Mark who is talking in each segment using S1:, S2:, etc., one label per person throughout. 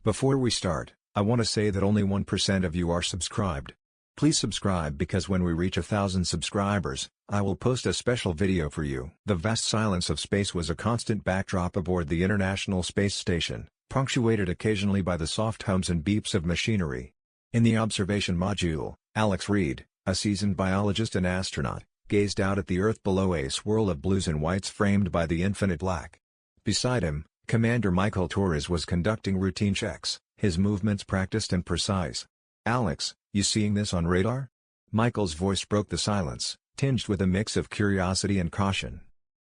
S1: Before we start, I want to say that only 1% of you are subscribed. Please subscribe because when we reach 1,000 subscribers, I will post a special video for you. The vast silence of space was a constant backdrop aboard the International Space Station, punctuated occasionally by the soft hums and beeps of machinery. In the observation module, Alex Reed, a seasoned biologist and astronaut, gazed out at the Earth below, a swirl of blues and whites framed by the infinite black. Beside him, Commander Michael Torres was conducting routine checks, his movements practiced and precise. "Alex, you seeing this on radar?" Michael's voice broke the silence, tinged with a mix of curiosity and caution.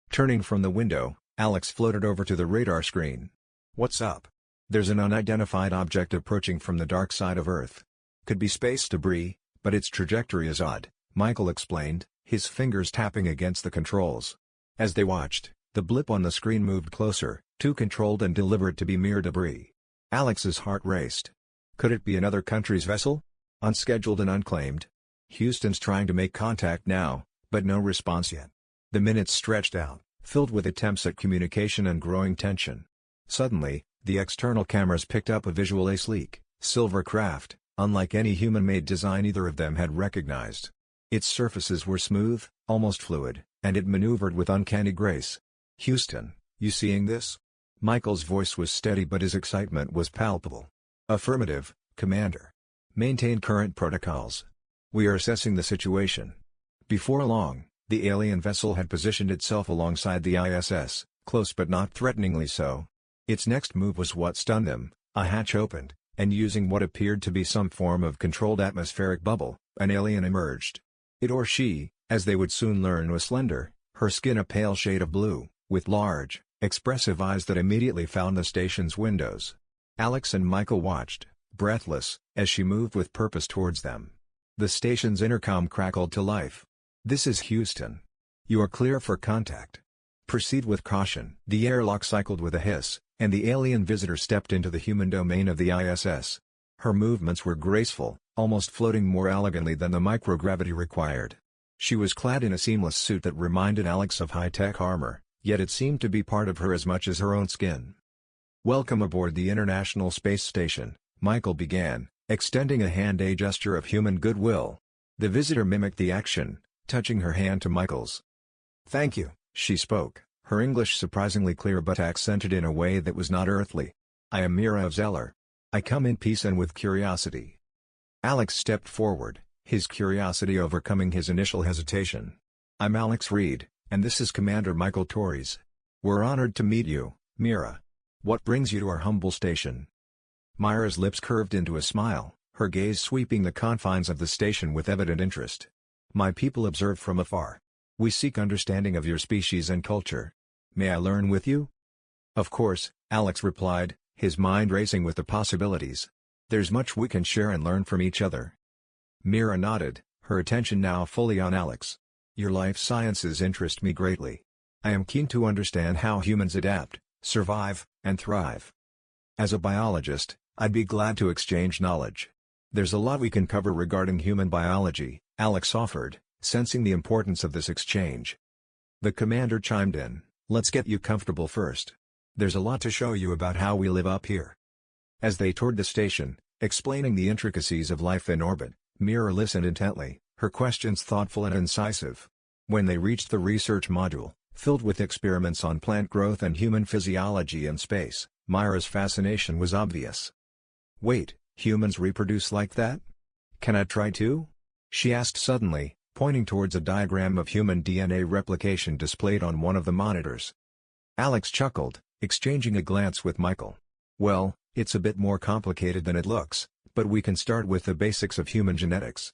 S1: Turning from the window, Alex floated over to the radar screen. "What's up?" "There's an unidentified object approaching from the dark side of Earth. Could be space debris, but its trajectory is odd," Michael explained, his fingers tapping against the controls. As they watched, the blip on the screen moved closer, too controlled and deliberate to be mere debris. Alex's heart raced. Could it be another country's vessel? Unscheduled and unclaimed? Houston's trying to make contact now, but no response yet. The minutes stretched out, filled with attempts at communication and growing tension. Suddenly, the external cameras picked up a visual, a sleek, silver craft, unlike any human-made design either of them had recognized. Its surfaces were smooth, almost fluid, and it maneuvered with uncanny grace. "Houston, you seeing this?" Michael's voice was steady but his excitement was palpable. "Affirmative, Commander. Maintain current protocols. We are assessing the situation." Before long, the alien vessel had positioned itself alongside the ISS, close but not threateningly so. Its next move was what stunned them. A hatch opened, and using what appeared to be some form of controlled atmospheric bubble, an alien emerged. It or she, as they would soon learn, was slender, her skin a pale shade of blue, with large, expressive eyes that immediately found the station's windows. Alex and Michael watched, breathless, as she moved with purpose towards them. The station's intercom crackled to life. "This is Houston. You are clear for contact. Proceed with caution." The airlock cycled with a hiss, and the alien visitor stepped into the human domain of the ISS. Her movements were graceful, almost floating more elegantly than the microgravity required. She was clad in a seamless suit that reminded Alex of high-tech armor, yet it seemed to be part of her as much as her own skin. "Welcome aboard the International Space Station," Michael began, extending a hand, a gesture of human goodwill. The visitor mimicked the action, touching her hand to Michael's. "Thank you," she spoke, her English surprisingly clear but accented in a way that was not earthly. "I am Mira of Zeller. I come in peace and with curiosity." Alex stepped forward, his curiosity overcoming his initial hesitation. "I'm Alex Reed, and this is Commander Michael Torres. We're honored to meet you, Mira. What brings you to our humble station?" Mira's lips curved into a smile, her gaze sweeping the confines of the station with evident interest. "My people observe from afar. We seek understanding of your species and culture. May I learn with you?" "Of course," Alex replied, his mind racing with the possibilities. "There's much we can share and learn from each other." Mira nodded, her attention now fully on Alex. "Your life sciences interest me greatly. I am keen to understand how humans adapt, survive, and thrive. As a biologist, I'd be glad to exchange knowledge." "There's a lot we can cover regarding human biology," Alex offered, sensing the importance of this exchange. The commander chimed in, "Let's get you comfortable first. There's a lot to show you about how we live up here." As they toured the station, explaining the intricacies of life in orbit, Mira listened intently, her questions thoughtful and incisive. When they reached the research module, filled with experiments on plant growth and human physiology in space, Mira's fascination was obvious. "Wait, humans reproduce like that? Can I try too?" she asked suddenly, pointing towards a diagram of human DNA replication displayed on one of the monitors. Alex chuckled, exchanging a glance with Michael. "Well, it's a bit more complicated than it looks, but we can start with the basics of human genetics."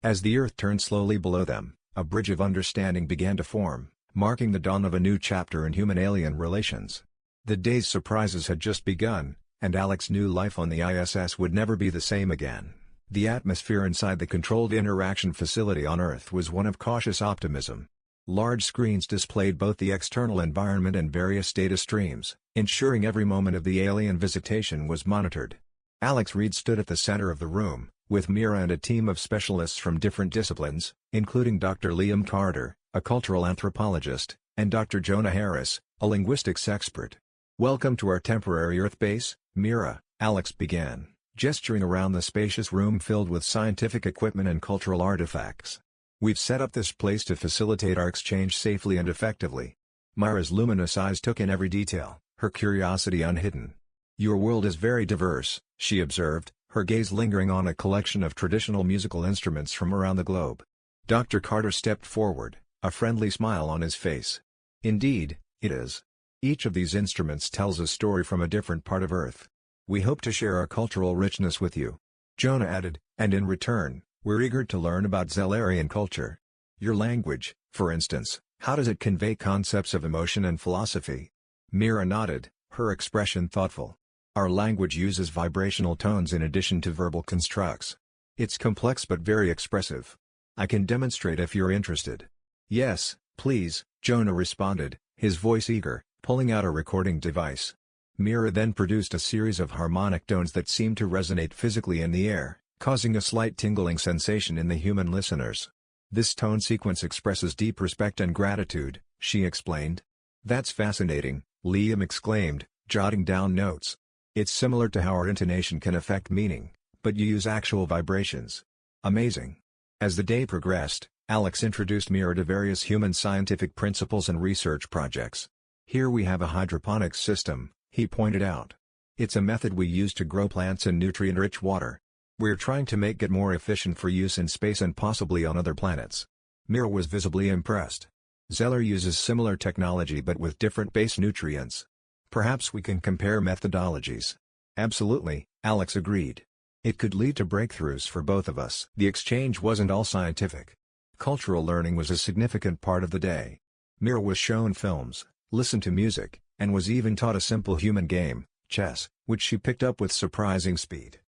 S1: As the Earth turned slowly below them, a bridge of understanding began to form, marking the dawn of a new chapter in human-alien relations. The day's surprises had just begun, and Alex knew life on the ISS would never be the same again. The atmosphere inside the controlled interaction facility on Earth was one of cautious optimism. Large screens displayed both the external environment and various data streams, ensuring every moment of the alien visitation was monitored. Alex Reed stood at the center of the room, with Mira and a team of specialists from different disciplines, including Dr. Liam Carter, a cultural anthropologist, and Dr. Jonah Harris, a linguistics expert. "Welcome to our temporary Earth base, Mira," Alex began, gesturing around the spacious room filled with scientific equipment and cultural artifacts. "We've set up this place to facilitate our exchange safely and effectively." Myra's luminous eyes took in every detail, her curiosity unhidden. "Your world is very diverse," she observed, her gaze lingering on a collection of traditional musical instruments from around the globe. Dr. Carter stepped forward, a friendly smile on his face. "Indeed, it is. Each of these instruments tells a story from a different part of Earth. We hope to share our cultural richness with you." Jonah added, "And in return, we're eager to learn about Zellerian culture. Your language, for instance, how does it convey concepts of emotion and philosophy?" Mira nodded, her expression thoughtful. "Our language uses vibrational tones in addition to verbal constructs. It's complex but very expressive. I can demonstrate if you're interested." "Yes, please," Jonah responded, his voice eager, pulling out a recording device. Mira then produced a series of harmonic tones that seemed to resonate physically in the air, causing a slight tingling sensation in the human listeners. "This tone sequence expresses deep respect and gratitude," she explained. "That's fascinating," Liam exclaimed, jotting down notes. "It's similar to how our intonation can affect meaning, but you use actual vibrations. Amazing." As the day progressed, Alex introduced Mira to various human scientific principles and research projects. "Here we have a hydroponics system," he pointed out. "It's a method we use to grow plants in nutrient-rich water. We're trying to make it more efficient for use in space and possibly on other planets." Mira was visibly impressed. "Zeller uses similar technology but with different base nutrients. Perhaps we can compare methodologies." "Absolutely," Alex agreed. "It could lead to breakthroughs for both of us." The exchange wasn't all scientific. Cultural learning was a significant part of the day. Mira was shown films, listened to music, and was even taught a simple human game, chess, which she picked up with surprising speed.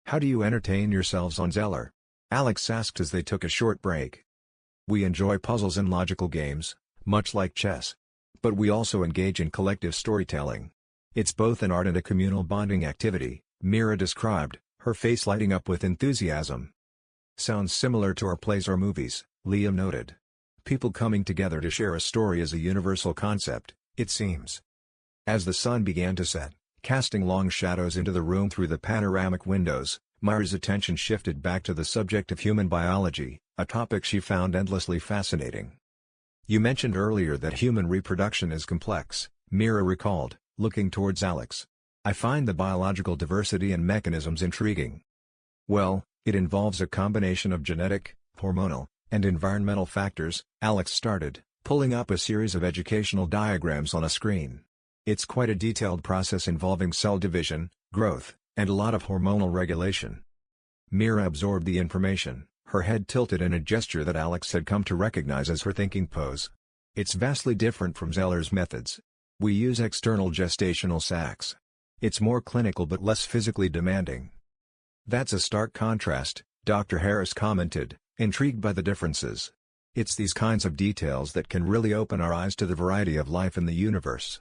S1: "How do you entertain yourselves on Zeller?" Alex asked as they took a short break. "We enjoy puzzles and logical games, much like chess. But we also engage in collective storytelling. It's both an art and a communal bonding activity," Mira described, her face lighting up with enthusiasm. "Sounds similar to our plays or movies," Liam noted. "People coming together to share a story is a universal concept, it seems." As the sun began to set, casting long shadows into the room through the panoramic windows, Myra's attention shifted back to the subject of human biology, a topic she found endlessly fascinating. "You mentioned earlier that human reproduction is complex," Mira recalled, looking towards Alex. "I find the biological diversity and mechanisms intriguing." "Well, it involves a combination of genetic, hormonal, and environmental factors," Alex started, pulling up a series of educational diagrams on a screen. "It's quite a detailed process involving cell division, growth, and a lot of hormonal regulation." Mira absorbed the information, her head tilted in a gesture that Alex had come to recognize as her thinking pose. "It's vastly different from Zeller's methods. We use external gestational sacs. It's more clinical but less physically demanding." "That's a stark contrast," Dr. Harris commented, intrigued by the differences. "It's these kinds of details that can really open our eyes to the variety of life in the universe."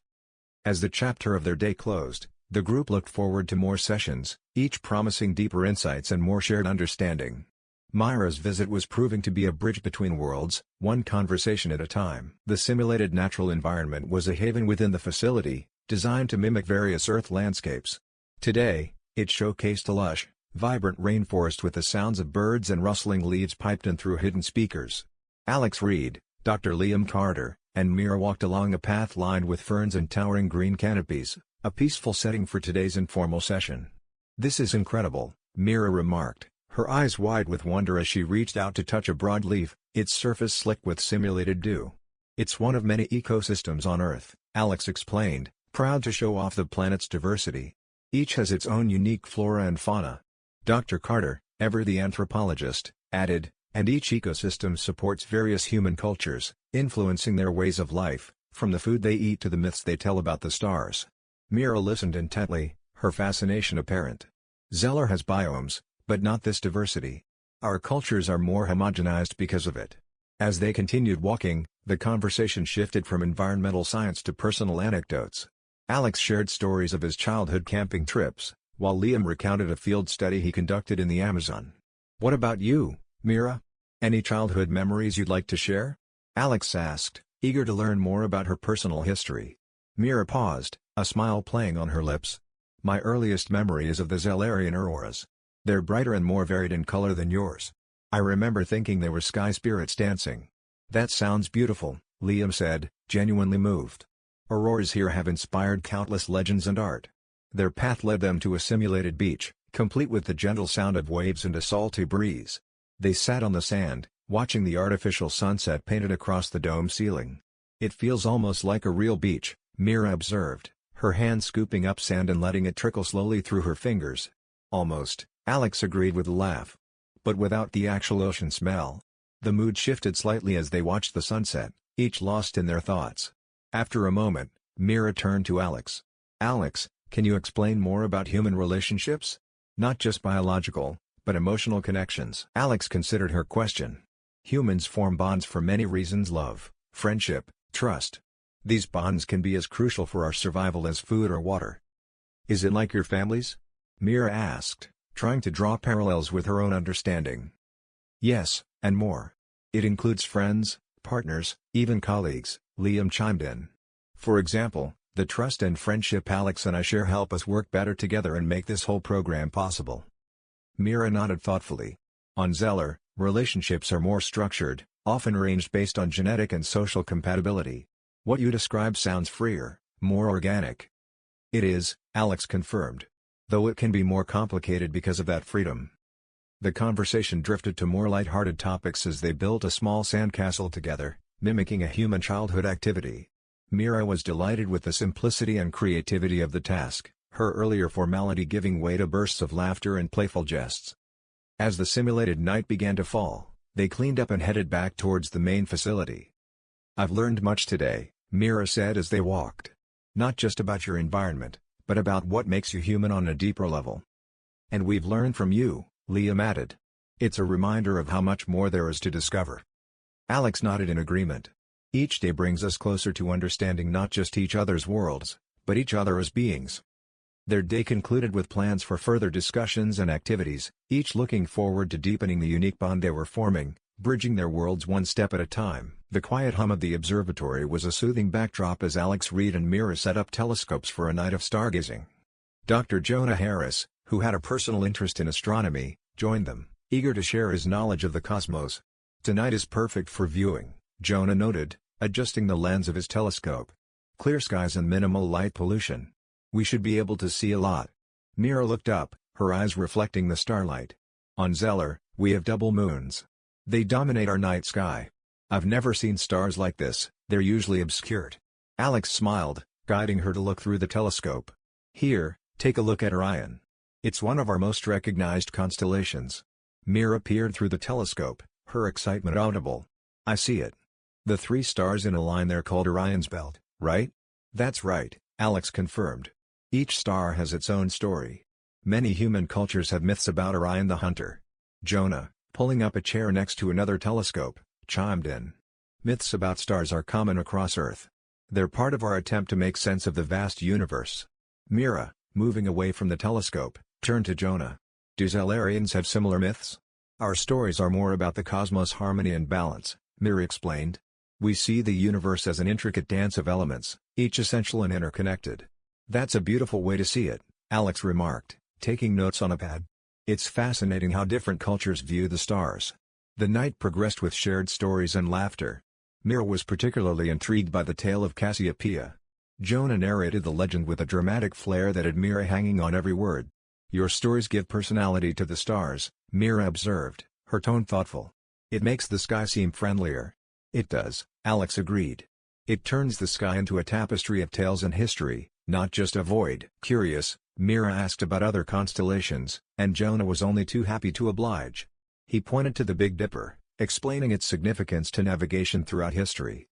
S1: As the chapter of their day closed, the group looked forward to more sessions, each promising deeper insights and more shared understanding. Myra's visit was proving to be a bridge between worlds, one conversation at a time. The simulated natural environment was a haven within the facility, designed to mimic various Earth landscapes. Today, it showcased a lush, vibrant rainforest with the sounds of birds and rustling leaves piped in through hidden speakers. Alex Reed, Dr. Liam Carter, and Mira walked along a path lined with ferns and towering green canopies, a peaceful setting for today's informal session. "This is incredible," Mira remarked, her eyes wide with wonder as she reached out to touch a broad leaf, its surface slick with simulated dew. "It's one of many ecosystems on Earth," Alex explained, proud to show off the planet's diversity. "Each has its own unique flora and fauna." Dr. Carter, ever the anthropologist, added, "And each ecosystem supports various human cultures, influencing their ways of life, from the food they eat to the myths they tell about the stars." Mira listened intently, her fascination apparent. "Zeller has biomes, but not this diversity. Our cultures are more homogenized because of it." As they continued walking, the conversation shifted from environmental science to personal anecdotes. Alex shared stories of his childhood camping trips, while Liam recounted a field study he conducted in the Amazon. "What about you, Mira? Any childhood memories you'd like to share?" Alex asked, eager to learn more about her personal history. Mira paused, a smile playing on her lips. My earliest memory is of the Zellerian auroras. They're brighter and more varied in color than yours. I remember thinking they were sky spirits dancing. That sounds beautiful, Liam said, genuinely moved. Auroras here have inspired countless legends and art. Their path led them to a simulated beach, complete with the gentle sound of waves and a salty breeze. They sat on the sand, watching the artificial sunset painted across the dome ceiling. It feels almost like a real beach, Mira observed, her hand scooping up sand and letting it trickle slowly through her fingers. Almost, Alex agreed with a laugh. But without the actual ocean smell. The mood shifted slightly as they watched the sunset, each lost in their thoughts. After a moment, Mira turned to Alex. Alex, can you explain more about human relationships? Not just biological, but emotional connections. Alex considered her question. Humans form bonds for many reasons: love, friendship, trust. These bonds can be as crucial for our survival as food or water. Is it like your family's? Mira asked, trying to draw parallels with her own understanding. Yes, and more. It includes friends, partners, even colleagues, Liam chimed in. For example, the trust and friendship Alex and I share help us work better together and make this whole program possible. Mira nodded thoughtfully. On Zeller, relationships are more structured, often arranged based on genetic and social compatibility. What you describe sounds freer, more organic. It is, Alex confirmed. Though it can be more complicated because of that freedom. The conversation drifted to more light-hearted topics as they built a small sandcastle together, mimicking a human childhood activity. Mira was delighted with the simplicity and creativity of the task, her earlier formality giving way to bursts of laughter and playful jests. As the simulated night began to fall, they cleaned up and headed back towards the main facility. I've learned much today, Mira said as they walked. Not just about your environment, but about what makes you human on a deeper level. And we've learned from you, Liam added. It's a reminder of how much more there is to discover. Alex nodded in agreement. Each day brings us closer to understanding not just each other's worlds, but each other as beings. Their day concluded with plans for further discussions and activities, each looking forward to deepening the unique bond they were forming, bridging their worlds one step at a time. The quiet hum of the observatory was a soothing backdrop as Alex Reed and Mira set up telescopes for a night of stargazing. Dr. Jonah Harris, who had a personal interest in astronomy, joined them, eager to share his knowledge of the cosmos. Tonight is perfect for viewing, Jonah noted, adjusting the lens of his telescope. Clear skies and minimal light pollution. We should be able to see a lot. Mira looked up, her eyes reflecting the starlight. On Zeller, we have double moons. They dominate our night sky. I've never seen stars like this, they're usually obscured. Alex smiled, guiding her to look through the telescope. Here, take a look at Orion. It's one of our most recognized constellations. Mira peered through the telescope, her excitement audible. I see it. The 3 stars in a line there called Orion's Belt, right? That's right, Alex confirmed. Each star has its own story. Many human cultures have myths about Orion the Hunter. Jonah, pulling up a chair next to another telescope, chimed in. Myths about stars are common across Earth. They're part of our attempt to make sense of the vast universe. Mira, moving away from the telescope, turned to Jonah. Do Zellerians have similar myths? Our stories are more about the cosmos' harmony and balance, Mira explained. We see the universe as an intricate dance of elements, each essential and interconnected. That's a beautiful way to see it, Alex remarked, taking notes on a pad. It's fascinating how different cultures view the stars. The night progressed with shared stories and laughter. Mira was particularly intrigued by the tale of Cassiopeia. Jonah narrated the legend with a dramatic flair that had Mira hanging on every word. Your stories give personality to the stars, Mira observed, her tone thoughtful. It makes the sky seem friendlier. It does, Alex agreed. It turns the sky into a tapestry of tales and history, not just a void. Curious, Mira asked about other constellations, and Jonah was only too happy to oblige. He pointed to the Big Dipper, explaining its significance to navigation throughout history.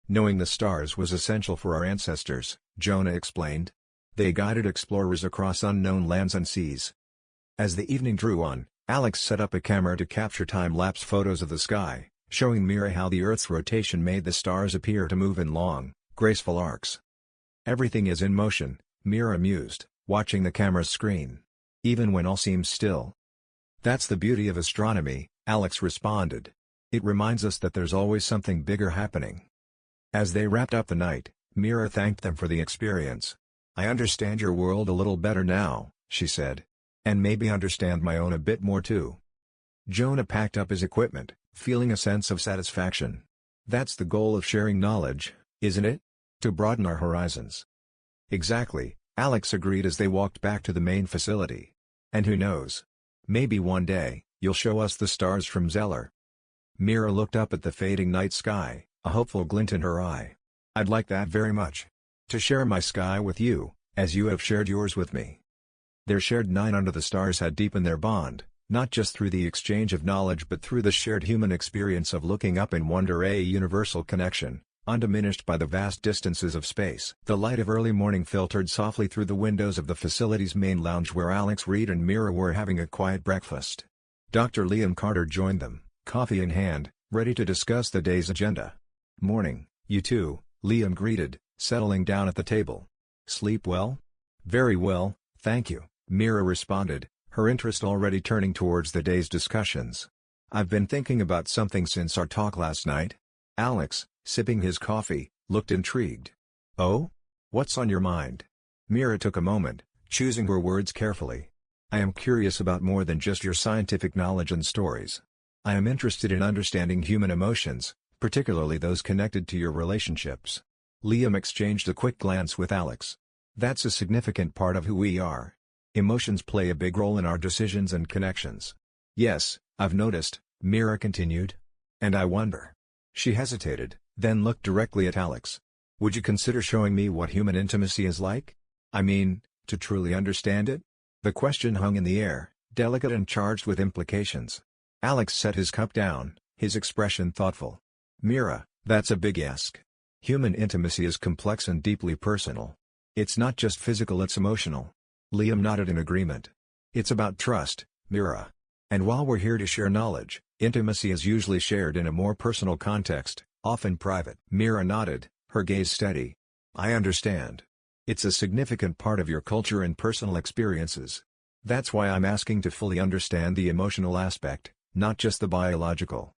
S1: Knowing the stars was essential for our ancestors, Jonah explained. They guided explorers across unknown lands and seas. As the evening drew on, Alex set up a camera to capture time-lapse photos of the sky, showing Mira how the Earth's rotation made the stars appear to move in long, graceful arcs. Everything is in motion, Mira mused, watching the camera's screen. Even when all seems still. That's the beauty of astronomy, Alex responded. It reminds us that there's always something bigger happening. As they wrapped up the night, Mira thanked them for the experience. I understand your world a little better now, she said. And maybe understand my own a bit more too. Jonah packed up his equipment, feeling a sense of satisfaction. That's the goal of sharing knowledge, isn't it? To broaden our horizons. Exactly, Alex agreed as they walked back to the main facility. And who knows? Maybe one day, you'll show us the stars from Zeller. Mira looked up at the fading night sky, a hopeful glint in her eye. I'd like that very much. To share my sky with you, as you have shared yours with me. Their shared night under the stars had deepened their bond, not just through the exchange of knowledge but through the shared human experience of looking up in wonder, a universal connection, undiminished by the vast distances of space. The light of early morning filtered softly through the windows of the facility's main lounge where Alex, Reed and Mira were having a quiet breakfast. Dr. Liam Carter joined them, coffee in hand, ready to discuss the day's agenda. Morning, you two, Liam greeted, settling down at the table. Sleep well? Very well, thank you, Mira responded, her interest already turning towards the day's discussions. I've been thinking about something since our talk last night. Alex, sipping his coffee, looked intrigued. Oh? What's on your mind? Mira took a moment, choosing her words carefully. I am curious about more than just your scientific knowledge and stories. I am interested in understanding human emotions, particularly those connected to your relationships. Liam exchanged a quick glance with Alex. That's a significant part of who we are. Emotions play a big role in our decisions and connections. Yes, I've noticed, Mira continued. And I wonder. She hesitated, then looked directly at Alex. Would you consider showing me what human intimacy is like? I mean, to truly understand it? The question hung in the air, delicate and charged with implications. Alex set his cup down, his expression thoughtful. Mira, that's a big ask. Human intimacy is complex and deeply personal. It's not just physical, it's emotional. Liam nodded in agreement. It's about trust, Mira. And while we're here to share knowledge, intimacy is usually shared in a more personal context, often private. Mira nodded, her gaze steady. I understand. It's a significant part of your culture and personal experiences. That's why I'm asking to fully understand the emotional aspect, not just the biological.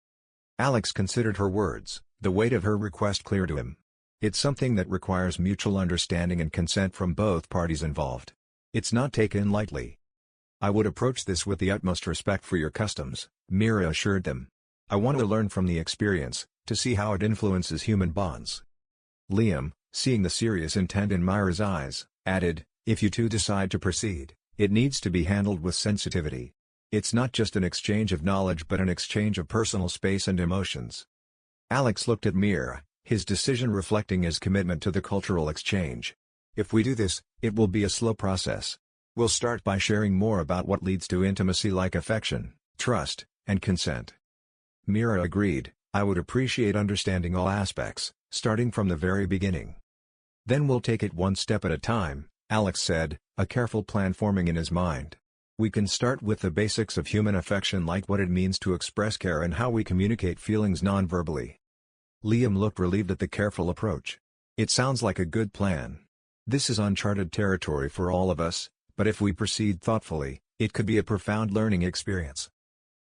S1: Alex considered her words, the weight of her request clear to him. It's something that requires mutual understanding and consent from both parties involved. It's not taken lightly. I would approach this with the utmost respect for your customs, Mira assured them. I want to learn from the experience, to see how it influences human bonds. Liam, seeing the serious intent in Mira's eyes, added, if you two decide to proceed, it needs to be handled with sensitivity. It's not just an exchange of knowledge but an exchange of personal space and emotions. Alex looked at Mira, his decision reflecting his commitment to the cultural exchange. If we do this, it will be a slow process. We'll start by sharing more about what leads to intimacy like affection, trust, and consent. Mira agreed, I would appreciate understanding all aspects, starting from the very beginning. Then we'll take it one step at a time, Alex said, a careful plan forming in his mind. We can start with the basics of human affection like what it means to express care and how we communicate feelings non-verbally. Liam looked relieved at the careful approach. It sounds like a good plan. This is uncharted territory for all of us, but if we proceed thoughtfully, it could be a profound learning experience.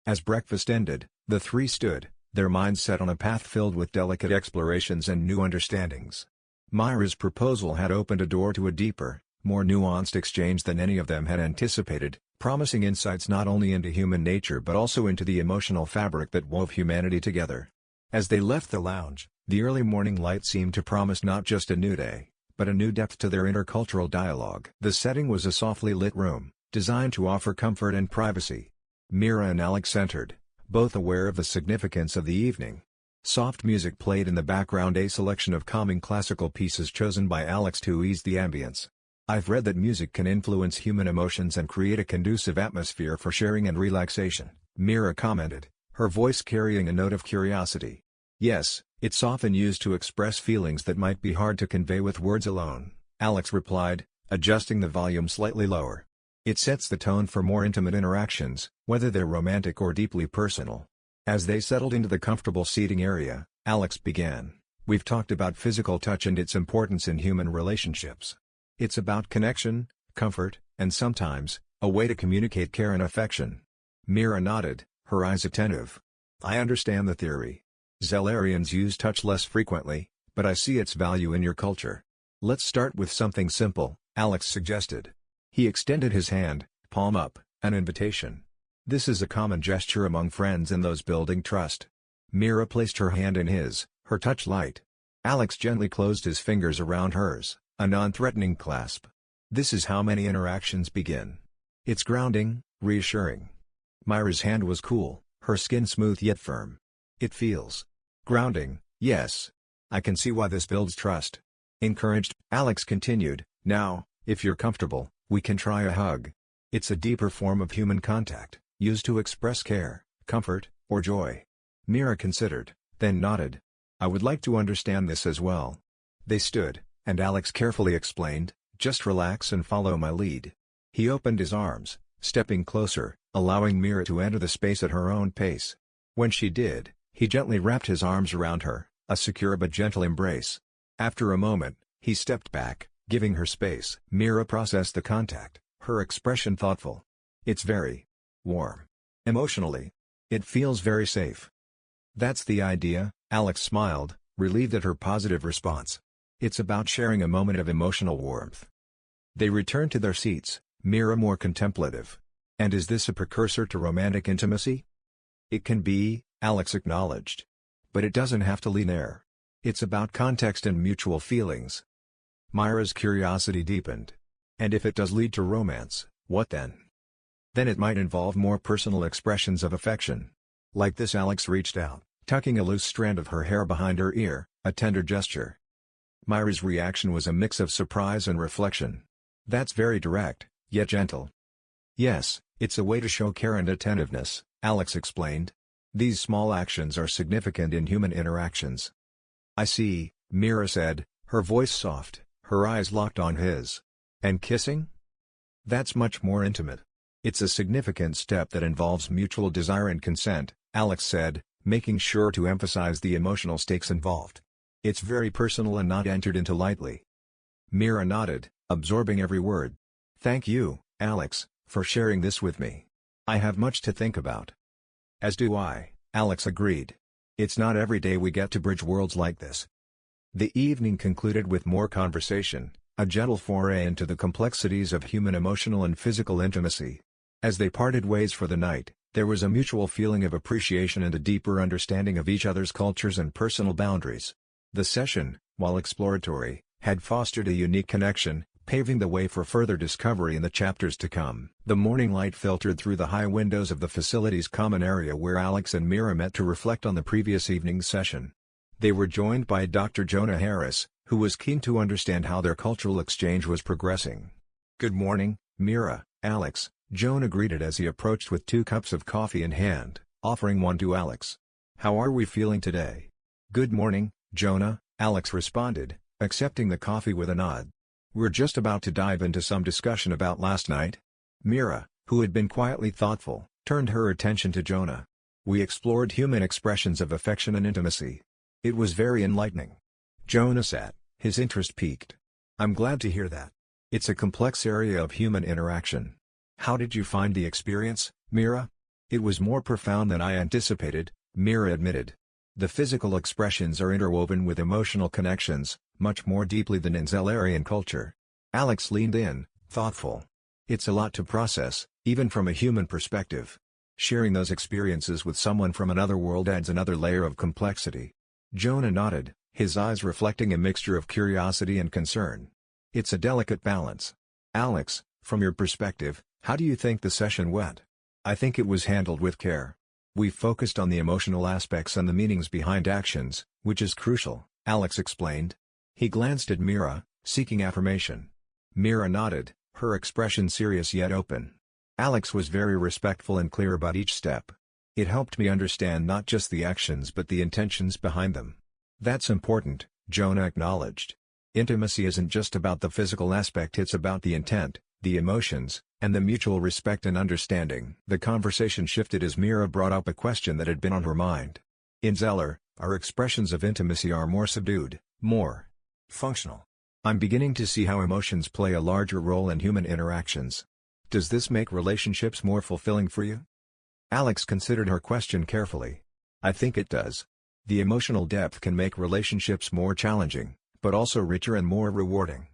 S1: As breakfast ended, the three stood, their minds set on a path filled with delicate explorations and new understandings. Mira's proposal had opened a door to a deeper, more nuanced exchange than any of them had anticipated, promising insights not only into human nature but also into the emotional fabric that wove humanity together. As they left the lounge, the early morning light seemed to promise not just a new day, but a new depth to their intercultural dialogue. The setting was a softly lit room, designed to offer comfort and privacy. Mira and Alex entered, both aware of the significance of the evening. Soft music played in the background, a selection of calming classical pieces chosen by Alex to ease the ambience. I've read that music can influence human emotions and create a conducive atmosphere for sharing and relaxation, Mira commented, her voice carrying a note of curiosity. Yes, it's often used to express feelings that might be hard to convey with words alone, Alex replied, adjusting the volume slightly lower. It sets the tone for more intimate interactions, whether they're romantic or deeply personal. As they settled into the comfortable seating area, Alex began. We've talked about physical touch and its importance in human relationships. It's about connection, comfort, and sometimes, a way to communicate care and affection. Mira nodded, her eyes attentive. I understand the theory. Zellerians use touch less frequently, but I see its value in your culture. Let's start with something simple. Alex suggested. He extended his hand, palm up, an invitation. This is a common gesture among friends in those building trust. Mira placed her hand in his, her touch light. Alex gently closed his fingers around hers, a non-threatening clasp. This is how many interactions begin. It's grounding, reassuring. Mira's hand was cool, her skin smooth yet firm. It feels grounding, yes. I can see why this builds trust. Encouraged, Alex continued, now, if you're comfortable, we can try a hug. It's a deeper form of human contact, used to express care, comfort, or joy. Mira considered, then nodded. I would like to understand this as well. They stood, and Alex carefully explained, just relax and follow my lead. He opened his arms, stepping closer, allowing Mira to enter the space at her own pace. When she did, he gently wrapped his arms around her, a secure but gentle embrace. After a moment, he stepped back, giving her space. Mira processed the contact, her expression thoughtful. It's very warm. Emotionally. It feels very safe. That's the idea, Alex smiled, relieved at her positive response. It's about sharing a moment of emotional warmth. They returned to their seats, Mira more contemplative. And is this a precursor to romantic intimacy? It can be, Alex acknowledged. But it doesn't have to lean there. It's about context and mutual feelings. Mira's curiosity deepened. And if it does lead to romance, what then? Then it might involve more personal expressions of affection. Like this. Alex reached out, tucking a loose strand of her hair behind her ear, a tender gesture. Mira's reaction was a mix of surprise and reflection. That's very direct, yet gentle. Yes, it's a way to show care and attentiveness, Alex explained. These small actions are significant in human interactions. I see, Mira said, her voice soft, her eyes locked on his. And kissing? That's much more intimate. It's a significant step that involves mutual desire and consent, Alex said, making sure to emphasize the emotional stakes involved. It's very personal and not entered into lightly. Mira nodded, absorbing every word. Thank you, Alex, for sharing this with me. I have much to think about. As do I, Alex agreed. It's not every day we get to bridge worlds like this. The evening concluded with more conversation, a gentle foray into the complexities of human emotional and physical intimacy. As they parted ways for the night, there was a mutual feeling of appreciation and a deeper understanding of each other's cultures and personal boundaries. The session, while exploratory, had fostered a unique connection, paving the way for further discovery in the chapters to come. The morning light filtered through the high windows of the facility's common area where Alex and Mira met to reflect on the previous evening's session. They were joined by Dr. Jonah Harris, who was keen to understand how their cultural exchange was progressing. Good morning, Mira, Alex, Jonah greeted as he approached with 2 cups of coffee in hand, offering one to Alex. How are we feeling today? Good morning, Jonah, Alex responded, accepting the coffee with a nod. We're just about to dive into some discussion about last night. Mira, who had been quietly thoughtful, turned her attention to Jonah. We explored human expressions of affection and intimacy. It was very enlightening. Jonah sat, his interest piqued. I'm glad to hear that. It's a complex area of human interaction. How did you find the experience, Mira? It was more profound than I anticipated, Mira admitted. The physical expressions are interwoven with emotional connections, much more deeply than in Zellerian culture. Alex leaned in, thoughtful. It's a lot to process, even from a human perspective. Sharing those experiences with someone from another world adds another layer of complexity. Jonah nodded, his eyes reflecting a mixture of curiosity and concern. It's a delicate balance. Alex, from your perspective, how do you think the session went? I think it was handled with care. We focused on the emotional aspects and the meanings behind actions, which is crucial, Alex explained. He glanced at Mira, seeking affirmation. Mira nodded, her expression serious yet open. Alex was very respectful and clear about each step. It helped me understand not just the actions but the intentions behind them. That's important, Jonah acknowledged. Intimacy isn't just about the physical aspect, it's about the intent, the emotions, and the mutual respect and understanding. The conversation shifted as Mira brought up a question that had been on her mind. In Zeller, our expressions of intimacy are more subdued, more functional. I'm beginning to see how emotions play a larger role in human interactions. Does this make relationships more fulfilling for you? Alex considered her question carefully. I think it does. The emotional depth can make relationships more challenging, but also richer and more rewarding.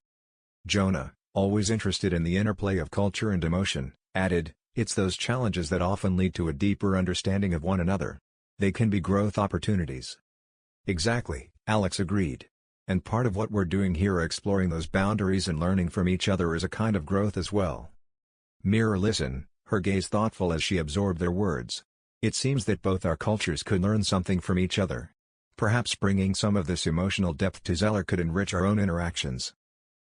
S1: Jonah, always interested in the interplay of culture and emotion, added, "It's those challenges that often lead to a deeper understanding of one another. They can be growth opportunities." "Exactly," Alex agreed. "And part of what we're doing here exploring those boundaries and learning from each other is a kind of growth as well." Mira listened, her gaze thoughtful as she absorbed their words. "It seems that both our cultures could learn something from each other. Perhaps bringing some of this emotional depth to Zeller could enrich our own interactions."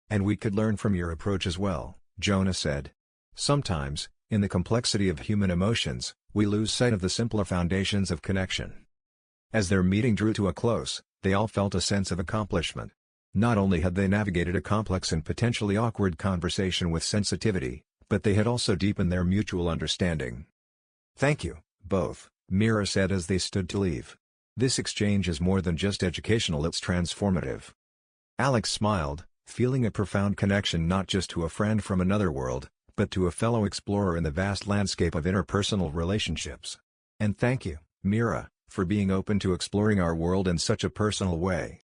S1: "And we could learn from your approach as well," Jonah said. "Sometimes, in the complexity of human emotions, we lose sight of the simpler foundations of connection." As their meeting drew to a close, they all felt a sense of accomplishment. Not only had they navigated a complex and potentially awkward conversation with sensitivity, but they had also deepened their mutual understanding. "Thank you, both," Mira said as they stood to leave. "This exchange is more than just educational, it's transformative." Alex smiled, feeling a profound connection not just to a friend from another world, but to a fellow explorer in the vast landscape of interpersonal relationships. "And thank you, Mira, for being open to exploring our world in such a personal way."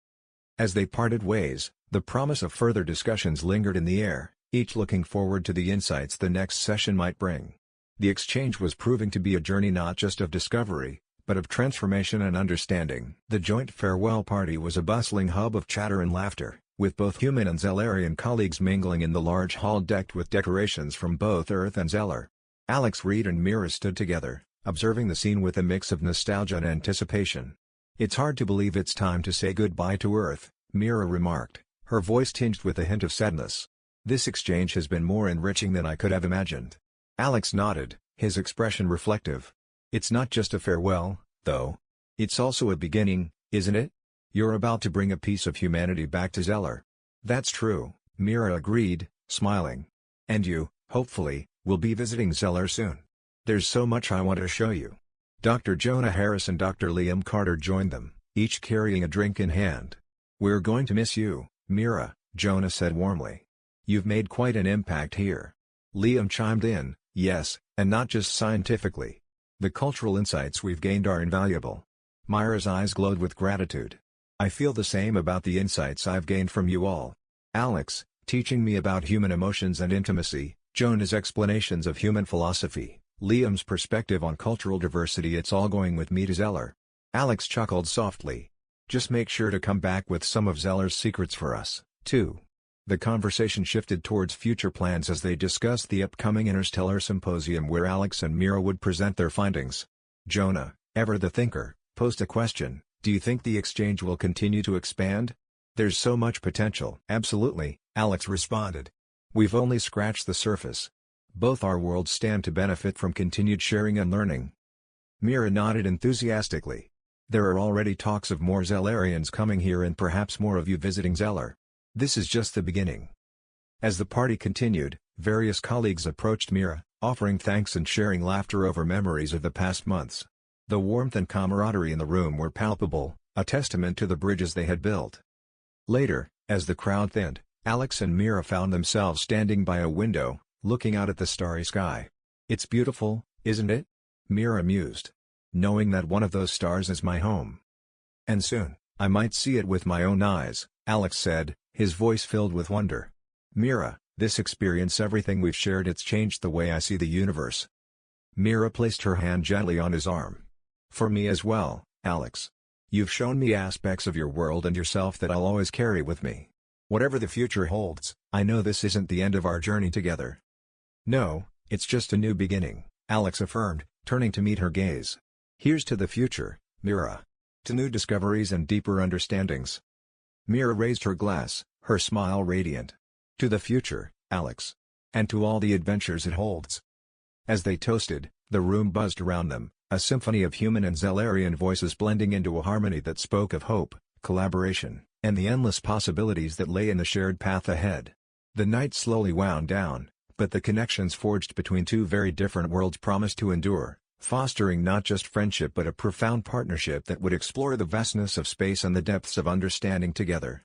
S1: As they parted ways, the promise of further discussions lingered in the air, each looking forward to the insights the next session might bring. The exchange was proving to be a journey not just of discovery, but of transformation and understanding. The joint farewell party was a bustling hub of chatter and laughter, with both human and Zellerian colleagues mingling in the large hall decked with decorations from both Earth and Zeller. Alex, Reed and Mira stood together, observing the scene with a mix of nostalgia and anticipation. "It's hard to believe it's time to say goodbye to Earth," Mira remarked, her voice tinged with a hint of sadness. "This exchange has been more enriching than I could have imagined." Alex nodded, his expression reflective. "It's not just a farewell, though. It's also a beginning, isn't it? You're about to bring a piece of humanity back to Zeller." "That's true," Mira agreed, smiling. "And you, hopefully, will be visiting Zeller soon. There's so much I want to show you." Dr. Jonah Harris and Dr. Liam Carter joined them, each carrying a drink in hand. "We're going to miss you, Mira," Jonah said warmly. "You've made quite an impact here." Liam chimed in, "Yes, and not just scientifically. The cultural insights we've gained are invaluable." Mira's eyes glowed with gratitude. "I feel the same about the insights I've gained from you all. Alex, teaching me about human emotions and intimacy, Jonah's explanations of human philosophy, Liam's perspective on cultural diversity, it's all going with me to Zeller." Alex chuckled softly. "Just make sure to come back with some of Zeller's secrets for us, too." The conversation shifted towards future plans as they discussed the upcoming Interstellar Symposium where Alex and Mira would present their findings. Jonah, ever the thinker, posed a question: "Do you think the exchange will continue to expand? There's so much potential." "Absolutely," Alex responded. "We've only scratched the surface. Both our worlds stand to benefit from continued sharing and learning." Mira nodded enthusiastically. "There are already talks of more Zellerians coming here and perhaps more of you visiting Zeller. This is just the beginning." As the party continued, various colleagues approached Mira, offering thanks and sharing laughter over memories of the past months. The warmth and camaraderie in the room were palpable, a testament to the bridges they had built. Later, as the crowd thinned, Alex and Mira found themselves standing by a window, looking out at the starry sky. "It's beautiful, isn't it?" Mira mused. "Knowing that one of those stars is my home. And soon, I might see it with my own eyes," Alex said, his voice filled with wonder. "Mira, this experience, everything we've shared, it's changed the way I see the universe." Mira placed her hand gently on his arm. "For me as well, Alex. You've shown me aspects of your world and yourself that I'll always carry with me. Whatever the future holds, I know this isn't the end of our journey together." "No, it's just a new beginning," Alex affirmed, turning to meet her gaze. "Here's to the future, Mira. To new discoveries and deeper understandings." Mira raised her glass, her smile radiant. "To the future, Alex. And to all the adventures it holds." As they toasted, the room buzzed around them, a symphony of human and Zellerian voices blending into a harmony that spoke of hope, collaboration, and the endless possibilities that lay in the shared path ahead. The night slowly wound down, but the connections forged between two very different worlds promised to endure, fostering not just friendship but a profound partnership that would explore the vastness of space and the depths of understanding together.